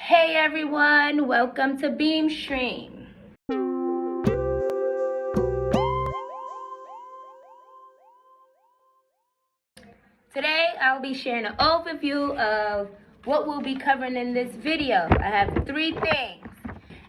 Hey everyone, welcome to Beamstream. Today I'll be sharing an overview of what we'll be covering in this video. I have three things.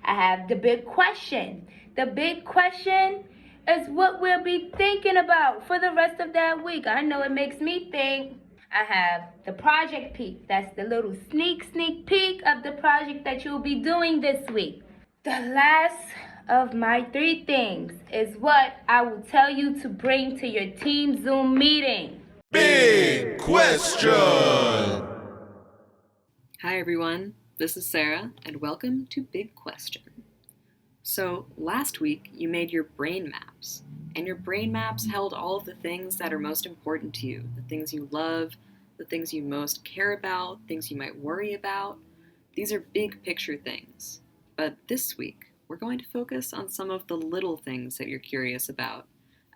I have the big question. The big question is what we'll be thinking about for the rest of that week. I know it makes me think. I have the project peek. That's the little sneak peek of the project that you'll be doing this week. The last of my three things is what I will tell you to bring to your team Zoom meeting. Big question! Hi everyone, this is Sarah, and welcome to Big Question. So last week you made your brain maps, and your brain maps held all of the things that are most important to you, the things you love, the things you most care about, things you might worry about. These are big picture things. But this week, we're going to focus on some of the little things that you're curious about,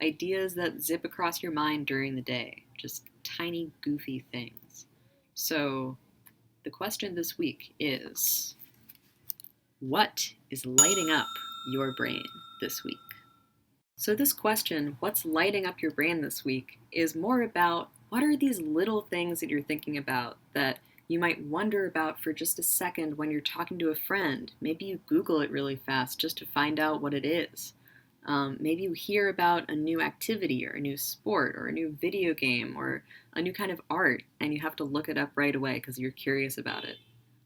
ideas that zip across your mind during the day, just tiny, goofy things. So, the question this week is, what is lighting up your brain this week? So this question, what's lighting up your brain this week, is more about what are these little things that you're thinking about that you might wonder about for just a second when you're talking to a friend. Maybe you Google it really fast just to find out what it is. Maybe you hear about a new activity or a new sport or a new video game or a new kind of art and you have to look it up right away because you're curious about it.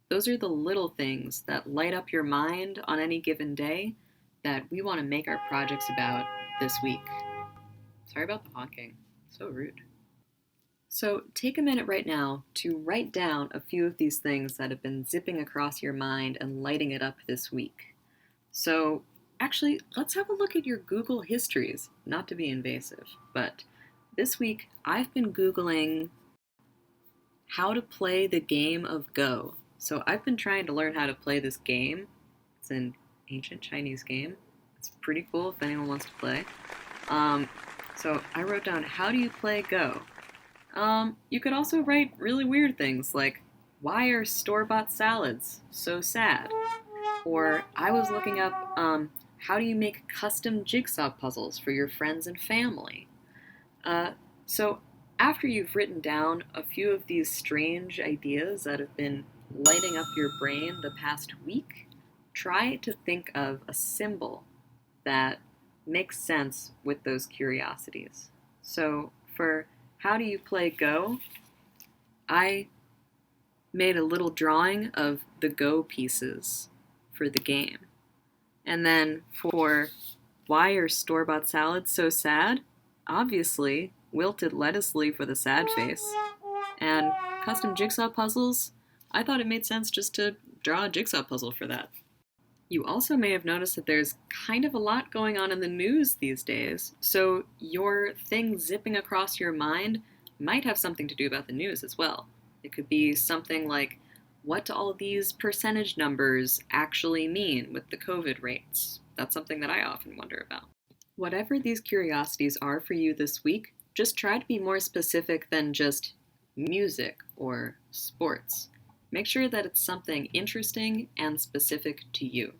Those are the little things that light up your mind on any given day that we want to make our projects about this week. Sorry about the honking. So rude. So take a minute right now to write down a few of these things that have been zipping across your mind and lighting it up this week. So actually, let's have a look at your Google histories, not to be invasive, but this week I've been Googling how to play the game of Go. So I've been trying to learn how to play this game. It's an ancient Chinese game. It's pretty cool if anyone wants to play. So I wrote down, how do you play Go? You could also write really weird things like, why are store-bought salads so sad? Or I was looking up, how do you make custom jigsaw puzzles for your friends and family? So after you've written down a few of these strange ideas that have been lighting up your brain the past week, try to think of a symbol that makes sense with those curiosities. So for how do you play Go, I made a little drawing of the Go pieces for the game. And then for why are store-bought salads so sad? Obviously, wilted lettuce leaf with a sad face. And custom jigsaw puzzles, I thought it made sense just to draw a jigsaw puzzle for that. You also may have noticed that there's kind of a lot going on in the news these days, so your thing zipping across your mind might have something to do about the news as well. It could be something like, what do all these percentage numbers actually mean with the COVID rates? That's something that I often wonder about. Whatever these curiosities are for you this week, just try to be more specific than just music or sports. Make sure that it's something interesting and specific to you.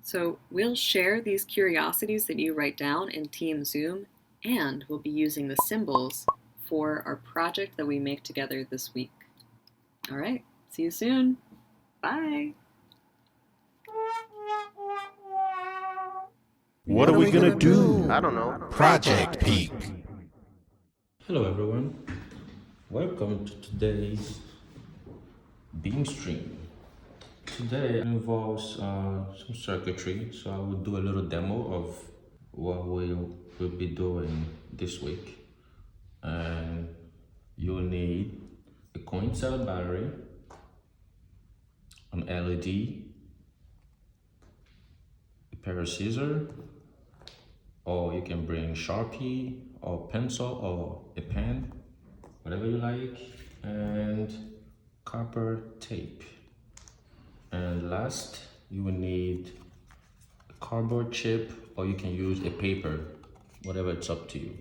So we'll share these curiosities that you write down in Team Zoom, and we'll be using the symbols for our project that we make together this week. All right, see you soon. Bye. What are we gonna do? I don't know. Project Peak. Hello everyone, welcome to today's Beamstream. Today involves some circuitry, so I will do a little demo of what we'll be doing this week. And you'll need a coin cell battery, an LED, a pair of scissors, or you can bring Sharpie or pencil or a pen, whatever you like, and copper tape. And last, you will need a cardboard chip, or you can use a paper, whatever, it's up to you.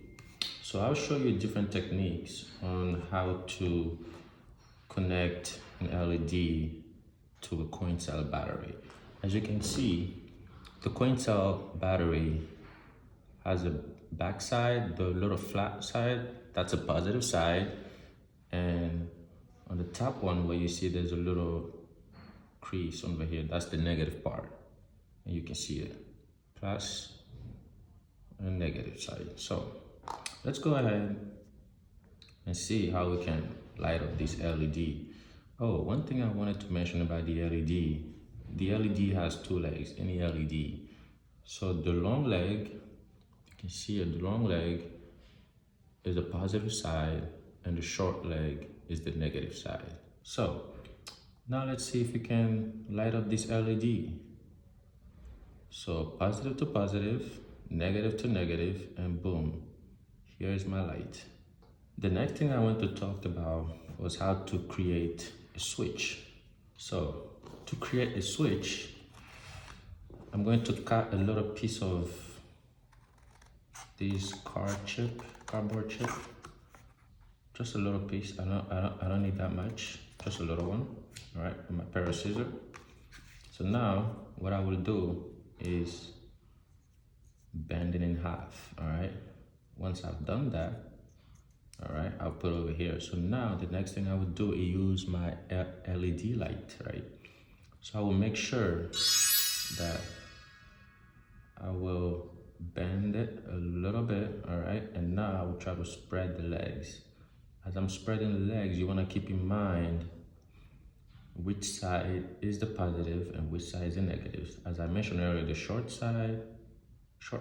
So I'll show you different techniques on how to connect an LED to a coin cell battery. As you can see, the coin cell battery has a back side, the little flat side, that's a positive side. And on the top one where you see there's a little crease over here, that's the negative part. And you can see it, plus and negative side. So let's go ahead and see how we can light up this LED. Oh, one thing I wanted to mention about the LED has two legs, any LED. So the long leg, you can see it, the long leg is the positive side and the short leg is the negative side. So now let's see if we can light up this LED. So positive to positive, negative to negative, and boom, here's my light. The next thing I want to talk about was how to create a switch. So to create a switch, I'm going to cut a little piece of this cardboard chip, just a little piece. I don't need that much, just a little one. All right, and my pair of scissors. So now what I will do is bend it in half. All right, once I've done that, all right, I'll put it over here. So now the next thing I would do is use my LED light, right? So I will make sure that I will bend it a little bit, all right? And now I will try to spread the legs. As I'm spreading the legs, you wanna keep in mind which side is the positive and which side is the negative. As I mentioned earlier, the short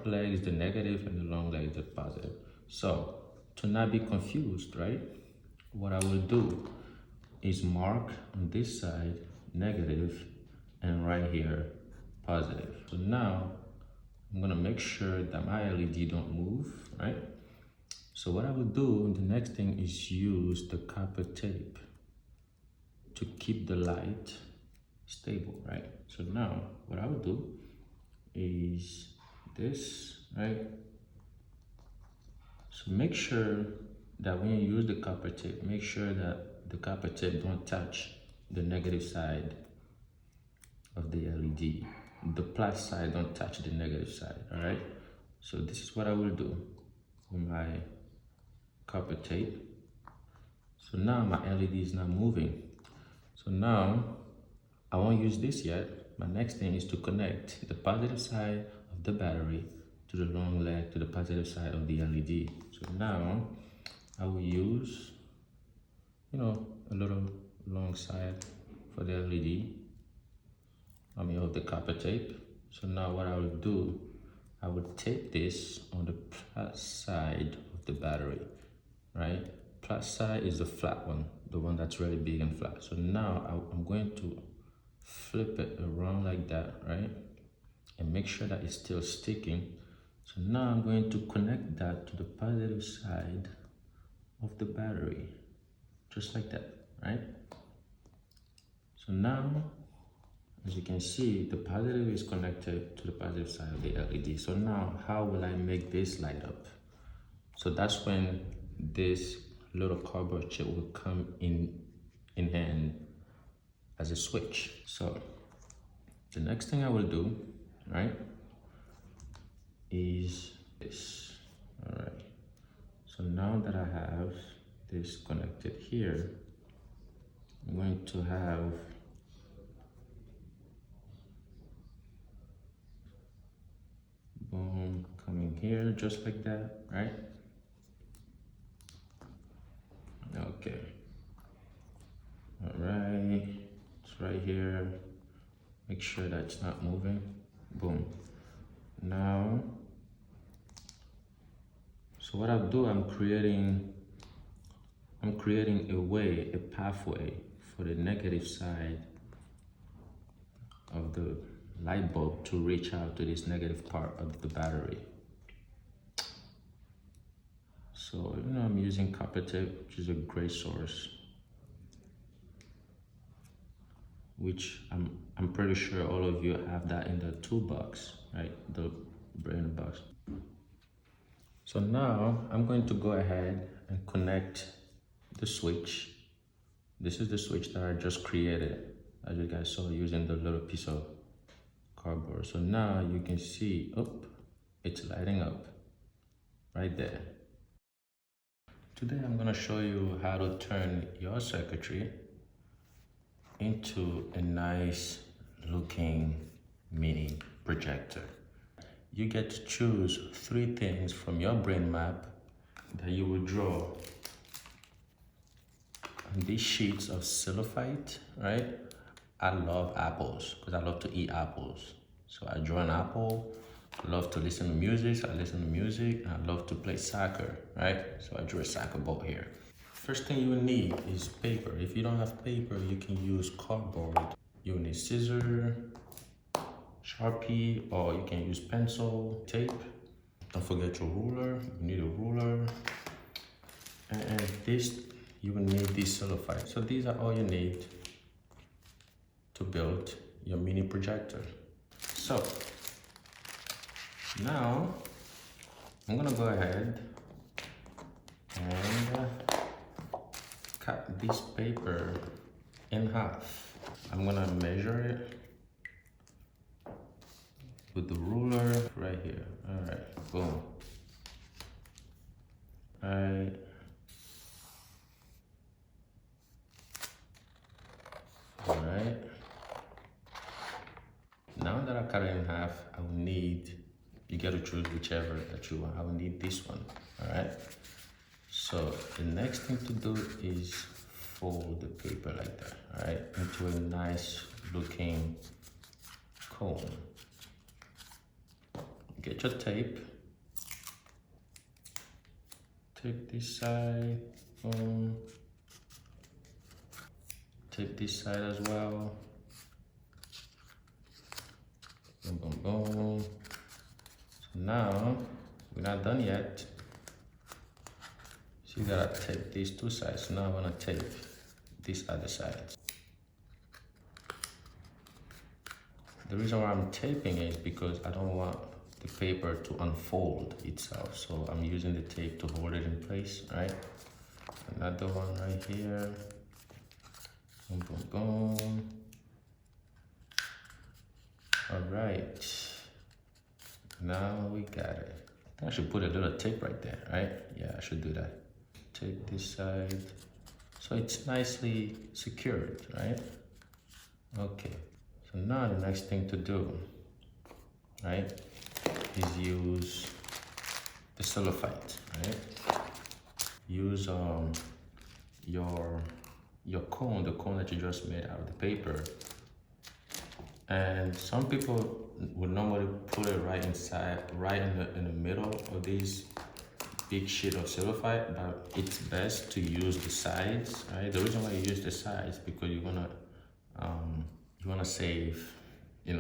leg is the negative and the long leg is the positive. So to not be confused, right? What I will do is mark on this side negative and right here positive. So now I'm gonna make sure that my LED don't move, right? So what I will do, the next thing is use the copper tape to keep the light stable, right? So now what I will do is this, right? So make sure that when you use the copper tape, make sure that the copper tape don't touch the negative side of the LED. The plus side don't touch the negative side, all right? So this is what I will do with my copper tape. So now my LED is not moving. So now I won't use this yet. My next thing is to connect the positive side of the battery to the long leg to the positive side of the LED. So now I will use, a little long side for the LED. Of the copper tape. So now what I will do, I will tape this on the plus side of the battery, right? Plus side is the flat one, the one that's really big and flat. So now I'm going to flip it around like that, right? And make sure that it's still sticking. So now I'm going to connect that to the positive side of the battery, just like that, right? So now, as you can see, the positive is connected to the positive side of the LED. So now, how will I make this light up? So that's when this little cardboard chip will come in hand as a switch. So the next thing I will do, right, is this. All right. So now that I have this connected here, I'm going to have boom coming here just like that, right? Okay. All right, it's right here. Make sure that it's not moving. Boom. Now, so what I'll do, I'm creating a pathway for the negative side of the light bulb to reach out to this negative part of the battery. So, I'm using copper tape, which is a great source, which I'm pretty sure all of you have that in the toolbox, right? The brain box. So now I'm going to go ahead and connect the switch. This is the switch that I just created. as you guys saw, using the little piece of cardboard. So now you can see, oh, it's lighting up right there. Today I'm gonna show you how to turn your circuitry into a nice looking mini projector. You get to choose 3 things from your brain map that you will draw on these sheets of cellophane, right? I love apples because I love to eat apples. So I draw an apple. I love to listen to music, so I listen to music, and I love to play soccer, right? So I drew a soccer ball here. First thing you will need is paper. If you don't have paper, you can use cardboard. You will need scissors, Sharpie, or you can use pencil, tape. Don't forget your ruler. You need a ruler. And this, you will need this cellophane. So these are all you need to build your mini projector. So now I'm gonna go ahead and cut this paper in half. I'm gonna measure it with the ruler right here. All right, boom. All right. All right. Now that I cut it in half, I will need, you gotta choose whichever that you want. I will need this one, all right? So the next thing to do is fold the paper like that, all right? Into a nice looking cone. Get your tape. Tape this side, boom. Tape this side as well. Boom, boom, boom. So now, we're not done yet. So you gotta tape these 2 sides. So now I'm gonna tape this other side. The reason why I'm taping it is because I don't want the paper to unfold itself. So I'm using the tape to hold it in place, right? Another one right here. Boom, boom, boom. All right, now we got it. I should put a little tape right there, right? Yeah, I should do that. Tape this side, so it's nicely secured, right? Okay, so now the next thing to do, right, is use the cellophane, right? Use your cone, the cone that you just made out of the paper. And some people would normally put it right inside, right in the middle of these big sheet of cellophane, but it's best to use the sides, right? The reason why you use the sides because you wanna save,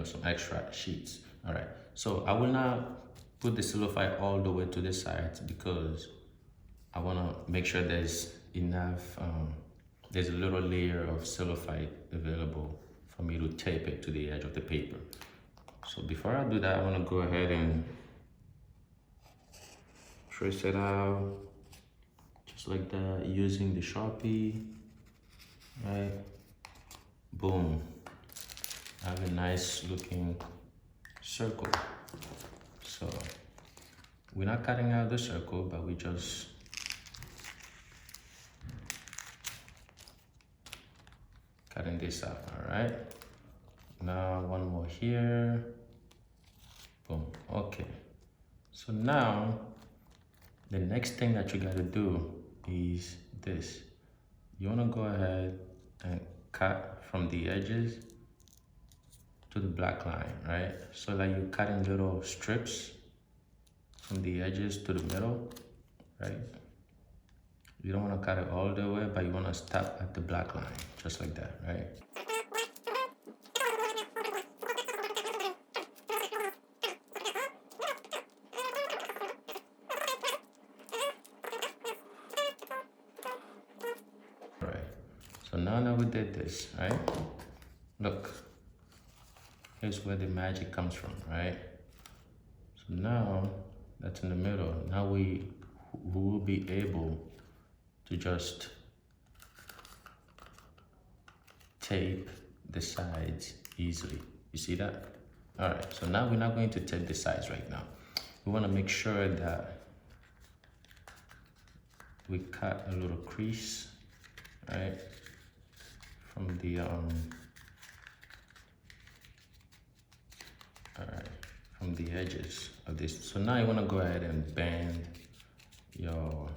some extra sheets. All right. So I will not put the cellophane all the way to the sides because I wanna make sure there's enough. There's a little layer of cellophane available for me to tape it to the edge of the paper. So before I do that, I want to go ahead and trace it out just like that using the Sharpie, right? Boom. I have a nice looking circle. So we're not cutting out the circle, but we just cutting this out, all right? Now one more here, boom, okay. So now, the next thing that you gotta do is this. You wanna go ahead and cut from the edges to the black line, right? So that you're cutting little strips from the edges to the middle, right? You don't want to cut it all the way, but you want to stop at the black line, just like that, right? All right, so now that we did this, right? Look, here's where the magic comes from, right? So now, that's in the middle. Now we will be able to just tape the sides easily. You see that? All right, so now we're not going to tape the sides right now. We want to make sure that we cut a little crease, right, from the from the edges of this. So now you want to go ahead and bend your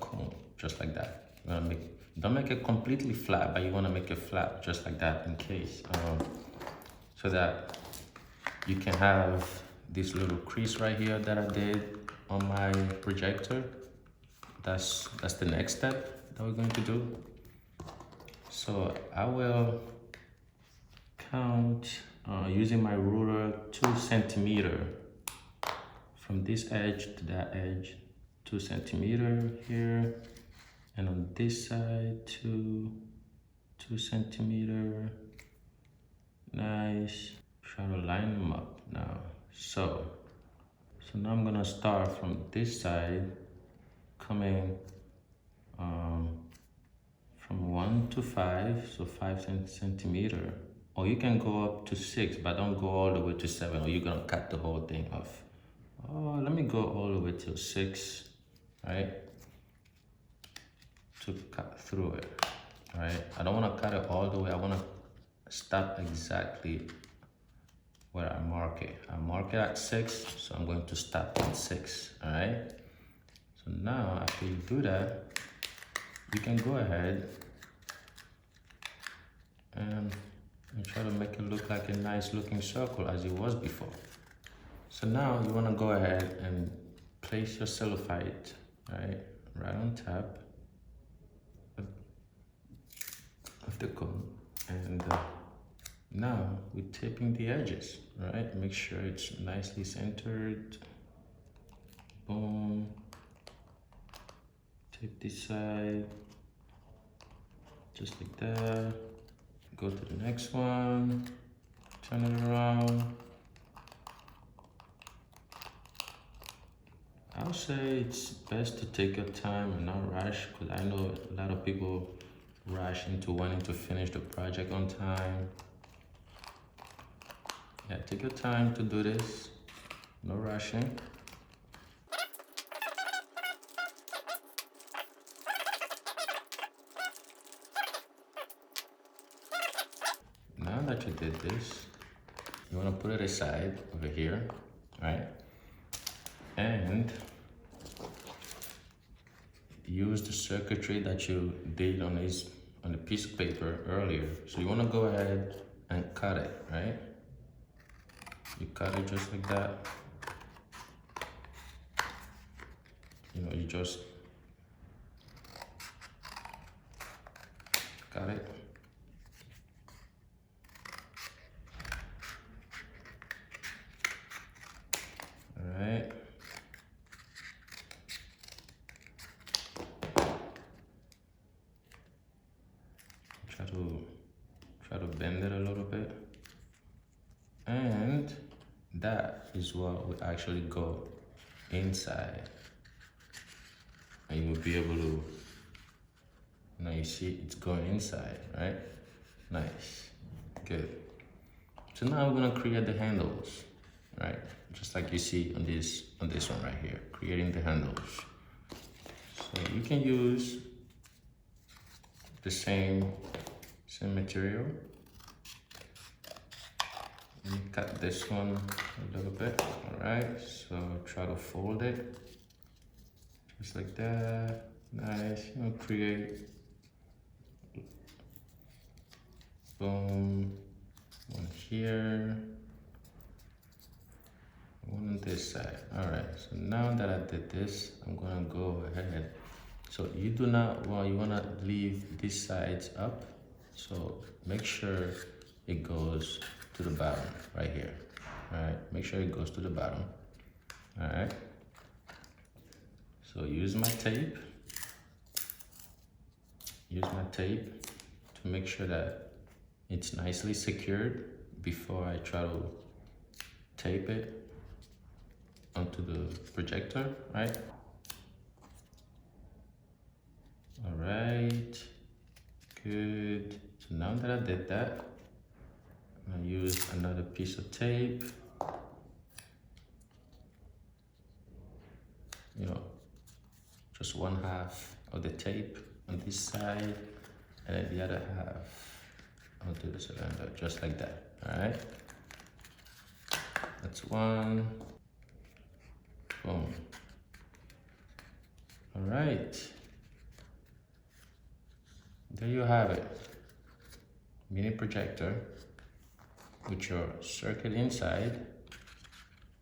cone just like that. You want to don't make it completely flat, but you want to make it flat just like that in case, so that you can have this little crease right here that I did on my projector. That's the next step that we're going to do. So I will count using my ruler 2 centimeters from this edge to that edge, 2 centimeters here, and on this side 2 centimeters. Nice. Try to line them up now. So now I'm gonna start from this side, coming from 1 to 5, so 5 centimeters. Or you can go up to 6, but don't go all the way to 7, or you're gonna cut the whole thing off. Oh, let me go all the way to 6, right? To cut through it, right? I don't wanna cut it all the way. I wanna stop exactly where I mark it. I mark it at 6, so I'm going to stop at 6, all right? So now, after you do that, you can go ahead and try to make it look like a nice looking circle as it was before. So now you want to go ahead and place your cellophane right on top of the cone, and now we're taping the edges, right? Make sure it's nicely centered. Boom. Tape this side, just like that. Go to the next one, turn it around. I'll say it's best to take your time and not rush, because I know a lot of people rush into wanting to finish the project on time. Yeah, take your time to do this, no rushing. Now that you did this, you want to put it aside over here, right? And use the circuitry that you did on the piece of paper earlier. So you want to go ahead and cut it, right? You cut it just like that. You just cut it. Alright. Try to bend it a little bit. And that is what will actually go inside. And you will be able to, now you see it's going inside, right? Nice, good. So now we're gonna create the handles, right? Just like you see on this one right here, creating the handles. So you can use the same material. You cut this one a little bit, all right? So try to fold it, just like that. Nice, create, boom, one here, one on this side. All right, so now that I did this, I'm gonna go ahead. So you do not want, you wanna leave these sides up. So make sure it goes to the bottom right here. All right, make sure it goes to the bottom. All right. So use my tape. Use my tape to make sure that it's nicely secured before I try to tape it onto the projector, right? All right, good. So now that I did that, I'm gonna use another piece of tape. You know, just one half of the tape on this side, and then the other half onto the cylinder, just like that. All right. That's one. Boom. All right. There you have it. Mini projector with your circuit inside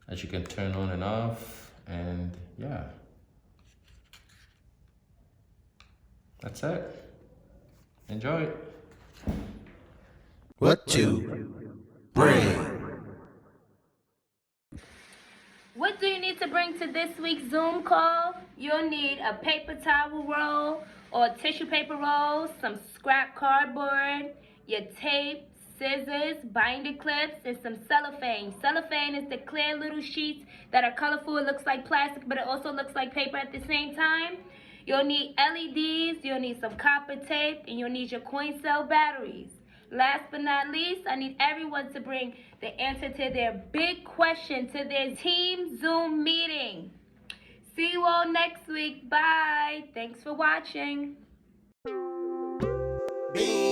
that you can turn on and off, and yeah, that's it. Enjoy. What to bring? What do you need to bring to this week's Zoom call? You'll need a paper towel roll or tissue paper roll, some scrap cardboard, your tape, scissors, binder clips, and some cellophane. Cellophane is the clear little sheets that are colorful. It looks like plastic, but it also looks like paper at the same time. You'll need LEDs, you'll need some copper tape, and you'll need your coin cell batteries. Last but not least, I need everyone to bring the answer to their big question to their team Zoom meeting. See you all next week. Bye. Thanks for watching. Beamstream.